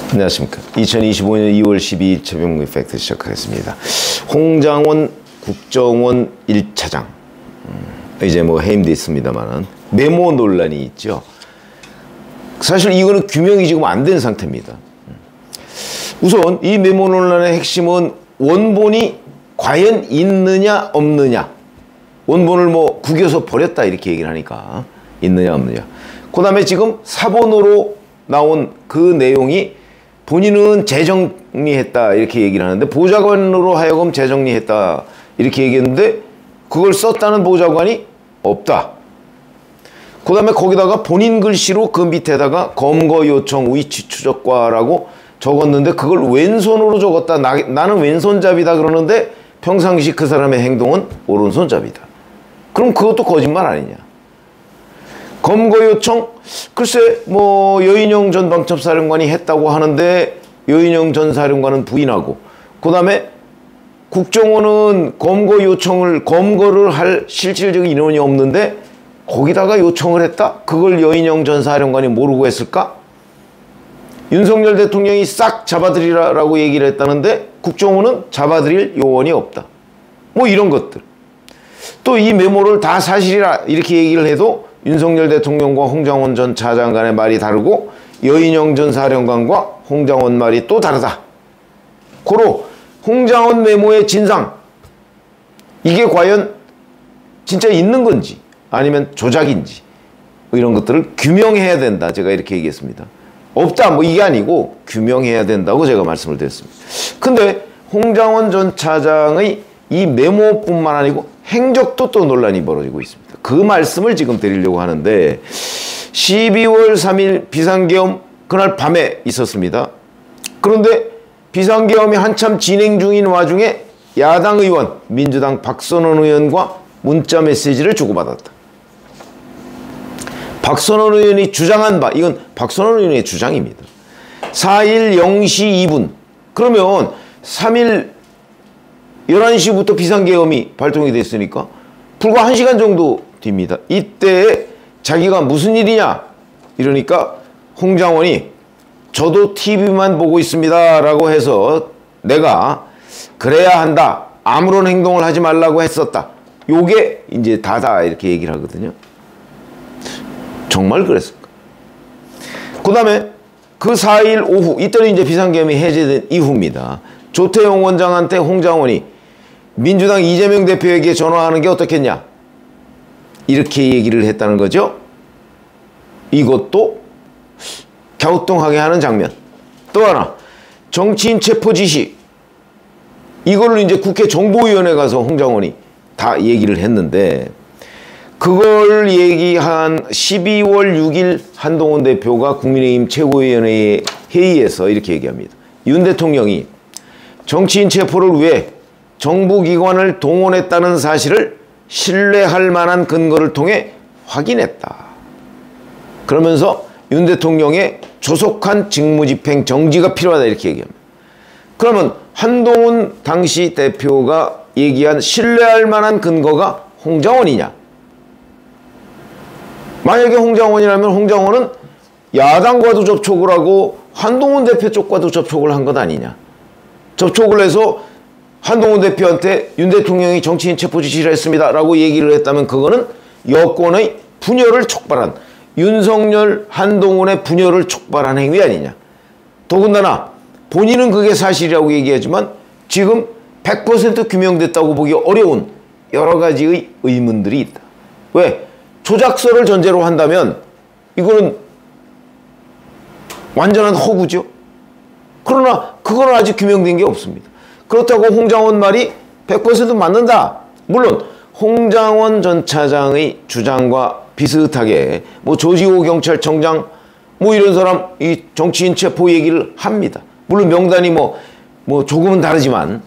안녕하십니까. 2025년 2월 12일 최병무의 팩트 시작하겠습니다. 홍장원 국정원 1차장 이제 뭐 해임돼 있습니다만은 메모 논란이 있죠. 사실 이거는 규명이 지금 안 된 상태입니다. 우선 이 메모 논란의 핵심은 원본이 과연 있느냐 없느냐. 원본을 뭐 구겨서 버렸다 이렇게 얘기를 하니까 있느냐 없느냐. 그 다음에 지금 사본으로 나온 그 내용이 본인은 재정리했다 이렇게 얘기를 하는데 보좌관으로 하여금 재정리했다 이렇게 얘기했는데 그걸 썼다는 보좌관이 없다. 그 다음에 거기다가 본인 글씨로 그 밑에다가 검거 요청 위치 추적과라고 적었는데 그걸 왼손으로 적었다. 나는 왼손잡이다 그러는데 평상시 그 사람의 행동은 오른손잡이다. 그럼 그것도 거짓말 아니냐. 검거 요청? 글쎄 뭐 여인영 전 방첩사령관이 했다고 하는데 여인영 전 사령관은 부인하고 그 다음에 국정원은 검거를 할 실질적인 인원이 없는데 거기다가 요청을 했다? 그걸 여인영 전 사령관이 모르고 했을까? 윤석열 대통령이 싹 잡아들이라고 얘기를 했다는데 국정원은 잡아들일 요원이 없다. 뭐 이런 것들. 또 이 메모를 다 사실이라 이렇게 얘기를 해도 윤석열 대통령과 홍장원 전 차장 간의 말이 다르고 여인영 전 사령관과 홍장원 말이 또 다르다. 고로 홍장원 메모의 진상 이게 과연 진짜 있는 건지 아니면 조작인지 이런 것들을 규명해야 된다. 제가 이렇게 얘기했습니다. 없다 뭐 이게 아니고 규명해야 된다고 제가 말씀을 드렸습니다. 근데 홍장원 전 차장의 이 메모뿐만 아니고 행적도 또 논란이 벌어지고 있습니다. 그 말씀을 지금 드리려고 하는데 12월 3일 비상계엄 그날 밤에 있었습니다. 그런데 비상계엄이 한참 진행 중인 와중에 야당 의원 민주당 박선원 의원과 문자 메시지를 주고받았다. 박선원 의원이 주장한 바 이건 박선원 의원의 주장입니다. 4일 0시 2분 그러면 3일 11시부터 비상계엄이 발동이 됐으니까 불과 1시간 정도 뒤입니다. 이때 자기가 무슨 일이냐 이러니까 홍장원이 저도 TV만 보고 있습니다 라고 해서 내가 그래야 한다 아무런 행동을 하지 말라고 했었다. 요게 이제 다다 이렇게 얘기를 하거든요. 정말 그랬을까? 그 다음에 그 4일 오후 이때는 이제 비상계엄이 해제된 이후입니다. 조태용 원장한테 홍장원이 민주당 이재명 대표에게 전화하는 게 어떻겠냐 이렇게 얘기를 했다는 거죠. 이것도 갸우뚱하게 하는 장면. 또 하나 정치인 체포 지시 이걸로 이제 국회 정보위원회 가서 홍장원이 다 얘기를 했는데 그걸 얘기한 12월 6일 한동훈 대표가 국민의힘 최고위원회 회의에서 이렇게 얘기합니다. 윤 대통령이 정치인 체포를 위해 정부기관을 동원했다는 사실을 신뢰할 만한 근거를 통해 확인했다. 그러면서 윤 대통령의 조속한 직무집행 정지가 필요하다 이렇게 얘기합니다. 그러면 한동훈 당시 대표가 얘기한 신뢰할 만한 근거가 홍장원이냐? 만약에 홍장원이라면 홍장원은 야당과도 접촉을 하고 한동훈 대표 쪽과도 접촉을 한 것 아니냐? 접촉을 해서 한동훈 대표한테 윤 대통령이 정치인 체포 지시를 했습니다 라고 얘기를 했다면 그거는 여권의 분열을 촉발한 윤석열 한동훈의 분열을 촉발한 행위 아니냐. 더군다나 본인은 그게 사실이라고 얘기하지만 지금 100% 규명됐다고 보기 어려운 여러 가지의 의문들이 있다. 왜? 조작서를 전제로 한다면 이거는 완전한 허구죠. 그러나 그건 아직 규명된 게 없습니다. 그렇다고 홍장원 말이 100% 맞는다. 물론 홍장원 전 차장의 주장과 비슷하게 뭐 조지호 경찰청장 뭐 이런 사람 이 정치인 체포 얘기를 합니다. 물론 명단이 뭐 조금은 다르지만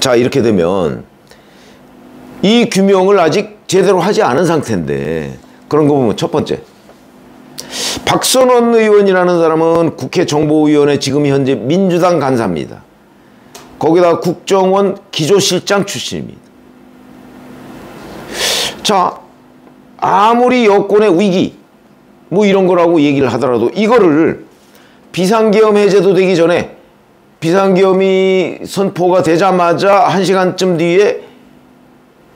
자 이렇게 되면 이 규명을 아직 제대로 하지 않은 상태인데 그런 거 보면 첫 번째 박선원 의원이라는 사람은 국회 정보위원회 지금 현재 민주당 간사입니다. 거기다 국정원 기조실장 출신입니다. 자, 아무리 여권의 위기 뭐 이런 거라고 얘기를 하더라도 이거를 비상계엄 해제도 되기 전에 비상계엄이 선포가 되자마자 1시간쯤 뒤에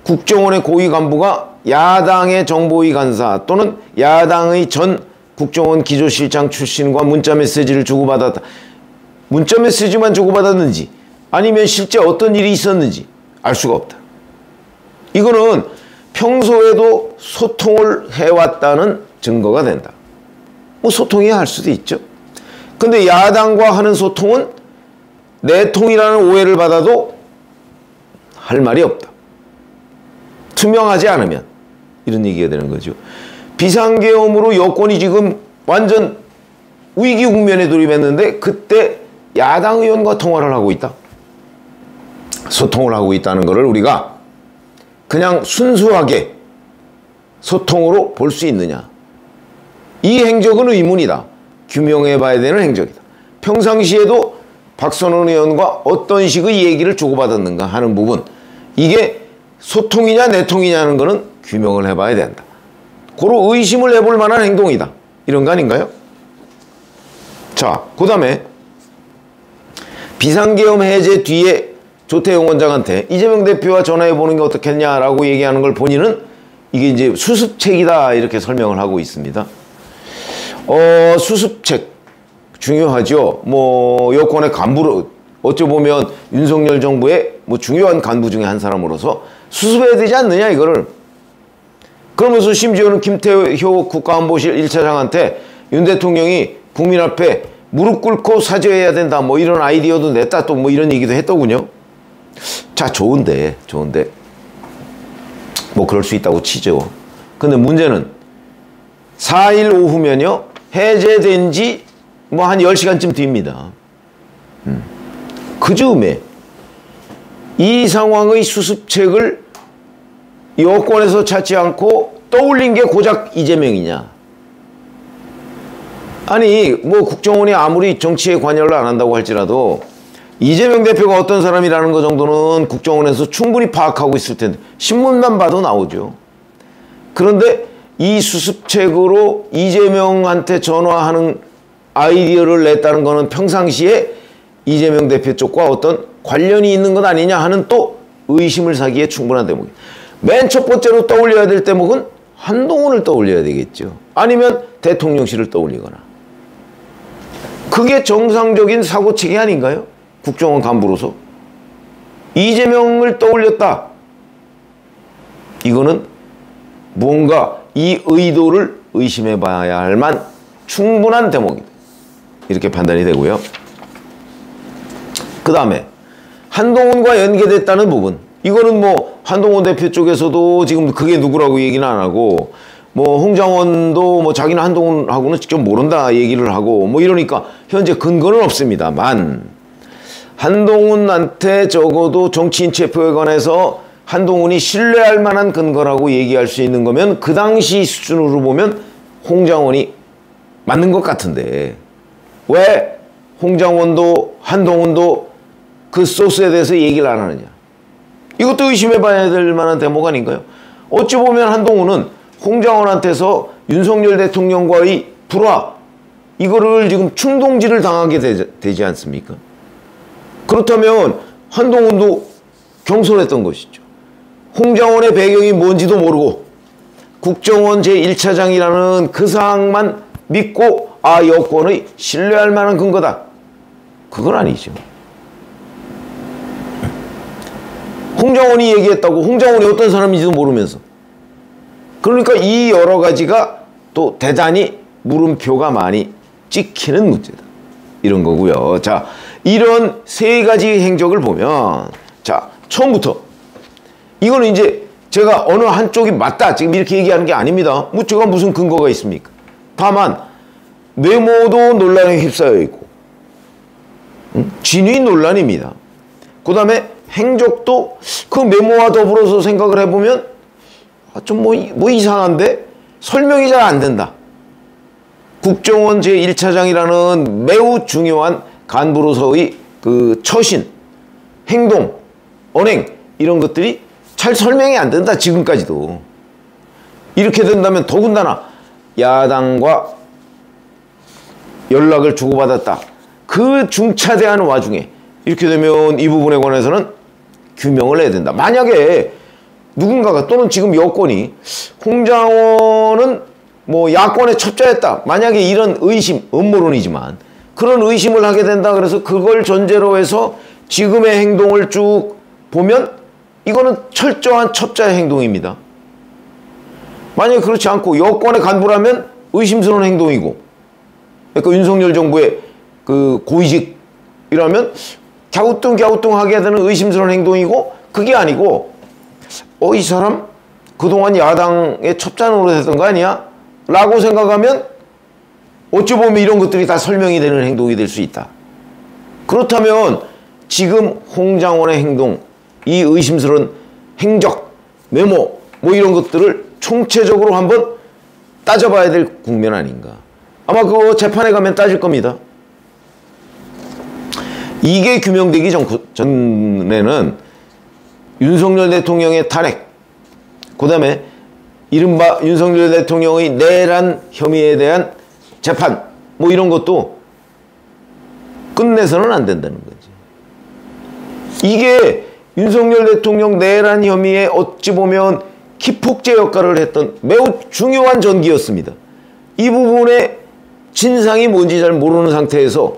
국정원의 고위 간부가 야당의 정보위 간사 또는 야당의 전 국정원 기조실장 출신과 문자메시지를 주고받았다. 문자메시지만 주고받았는지 아니면 실제 어떤 일이 있었는지 알 수가 없다. 이거는 평소에도 소통을 해왔다는 증거가 된다. 뭐 소통해야 할 수도 있죠. 근데 야당과 하는 소통은 내통이라는 오해를 받아도 할 말이 없다. 투명하지 않으면 이런 얘기가 되는 거죠. 비상계엄으로 여권이 지금 완전 위기 국면에 돌입했는데 그때 야당 의원과 통화를 하고 있다. 소통을 하고 있다는 것을 우리가 그냥 순수하게 소통으로 볼 수 있느냐. 이 행적은 의문이다. 규명해 봐야 되는 행적이다. 평상시에도 박선원 의원과 어떤 식의 얘기를 주고받았는가 하는 부분, 이게 소통이냐 내통이냐는 것은 규명을 해봐야 된다. 고로 의심을 해볼 만한 행동이다. 이런 거 아닌가요? 자, 그 다음에 비상계엄 해제 뒤에 조태용 원장한테 이재명 대표와 전화해보는 게 어떻겠냐라고 얘기하는 걸 본인은 이게 이제 수습책이다 이렇게 설명을 하고 있습니다. 수습책 중요하죠. 뭐 여권의 간부로 어찌 보면 윤석열 정부의 뭐 중요한 간부 중에 한 사람으로서 수습해야 되지 않느냐 이거를. 그러면서 심지어는 김태효 국가안보실 1차장한테 윤 대통령이 국민 앞에 무릎 꿇고 사죄해야 된다 뭐 이런 아이디어도 냈다 또 뭐 이런 얘기도 했더군요. 자, 좋은데 뭐 그럴 수 있다고 치죠. 근데 문제는 4일 오후면요 해제된 지 뭐 한 10시간쯤 뒤입니다. 그 즈음에 이 상황의 수습책을 여권에서 찾지 않고 떠올린 게 고작 이재명이냐. 아니 뭐 국정원이 아무리 정치에 관여를 안 한다고 할지라도 이재명 대표가 어떤 사람이라는 것 정도는 국정원에서 충분히 파악하고 있을 텐데 신문만 봐도 나오죠. 그런데 이 수습책으로 이재명한테 전화하는 아이디어를 냈다는 것은 평상시에 이재명 대표 쪽과 어떤 관련이 있는 것 아니냐 하는 또 의심을 사기에 충분한 대목이에요. 맨 첫 번째로 떠올려야 될 대목은 한동훈을 떠올려야 되겠죠. 아니면 대통령실을 떠올리거나. 그게 정상적인 사고체계 아닌가요? 국정원 간부로서. 이재명을 떠올렸다. 이거는 무언가 이 의도를 의심해 봐야 할 만 충분한 대목이다. 이렇게 판단이 되고요. 그 다음에 한동훈과 연계됐다는 부분. 이거는 뭐 한동훈 대표 쪽에서도 지금 그게 누구라고 얘기는 안 하고 뭐 홍장원도 뭐 자기는 한동훈하고는 직접 모른다 얘기를 하고 뭐 이러니까 현재 근거는 없습니다만 한동훈한테 적어도 정치인 체포에 관해서 한동훈이 신뢰할 만한 근거라고 얘기할 수 있는 거면 그 당시 수준으로 보면 홍장원이 맞는 것 같은데 왜 홍장원도 한동훈도 그 소스에 대해서 얘기를 안 하느냐. 이것도 의심해 봐야 될 만한 대목 아닌가요? 어찌 보면 한동훈은 홍장원한테서 윤석열 대통령과의 불화 이거를 지금 충동질을 당하게 되지 않습니까? 그렇다면 한동훈도 경솔했던 것이죠. 홍장원의 배경이 뭔지도 모르고 국정원 제1차장이라는 그 사항만 믿고 여권의 신뢰할 만한 근거다. 그건 아니죠. 홍장원이 얘기했다고 홍장원이 어떤 사람인지도 모르면서. 그러니까 이 여러 가지가 또 대단히 물음표가 많이 찍히는 문제다. 이런 거고요. 자, 이런 세 가지 행적을 보면 자, 처음부터 이거는 이제 제가 어느 한쪽이 맞다 지금 이렇게 얘기하는 게 아닙니다. 뭐 제가 무슨 근거가 있습니까? 다만 메모도 논란에 휩싸여 있고 진위 논란입니다. 그 다음에 행적도 그 메모와 더불어서 생각을 해보면 좀 뭐 이상한데 설명이 잘 안 된다. 국정원 제1차장이라는 매우 중요한 간부로서의 그 처신, 행동, 언행 이런 것들이 잘 설명이 안 된다. 지금까지도. 이렇게 된다면 더군다나 야당과 연락을 주고받았다. 그 중차대한 와중에 이렇게 되면 이 부분에 관해서는 규명을 해야 된다. 만약에 누군가가 또는 지금 여권이 홍장원은 뭐 야권의 첩자였다. 만약에 이런 의심, 음모론이지만 그런 의심을 하게 된다. 그래서 그걸 전제로 해서 지금의 행동을 쭉 보면 이거는 철저한 첩자의 행동입니다. 만약에 그렇지 않고 여권의 간부라면 의심스러운 행동이고, 그러니까 윤석열 정부의 그 고위직이라면 갸우뚱하게 되는 의심스러운 행동이고, 그게 아니고 이 사람 그동안 야당의 첩자 노릇했던 거 아니야? 라고 생각하면 어찌 보면 이런 것들이 다 설명이 되는 행동이 될 수 있다. 그렇다면 지금 홍장원의 행동, 이 의심스러운 행적, 메모 뭐 이런 것들을 총체적으로 한번 따져봐야 될 국면 아닌가. 아마 그거 재판에 가면 따질 겁니다. 이게 규명되기 전에는 윤석열 대통령의 탄핵, 그 다음에 이른바 윤석열 대통령의 내란 혐의에 대한 재판 뭐 이런 것도 끝내서는 안 된다는 거지. 이게 윤석열 대통령 내란 혐의에 어찌 보면 기폭제 역할을 했던 매우 중요한 전기였습니다. 이 부분의 진상이 뭔지 잘 모르는 상태에서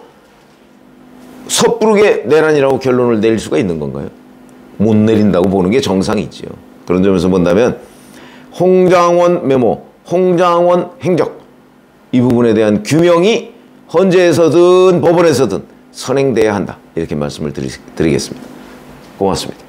섣부르게 내란이라고 결론을 내릴 수가 있는 건가요? 못 내린다고 보는 게 정상이지요. 그런 점에서 본다면 홍장원 메모, 홍장원 행적, 이 부분에 대한 규명이 헌재에서든 법원에서든 선행돼야 한다. 이렇게 말씀을 드리겠습니다. 고맙습니다.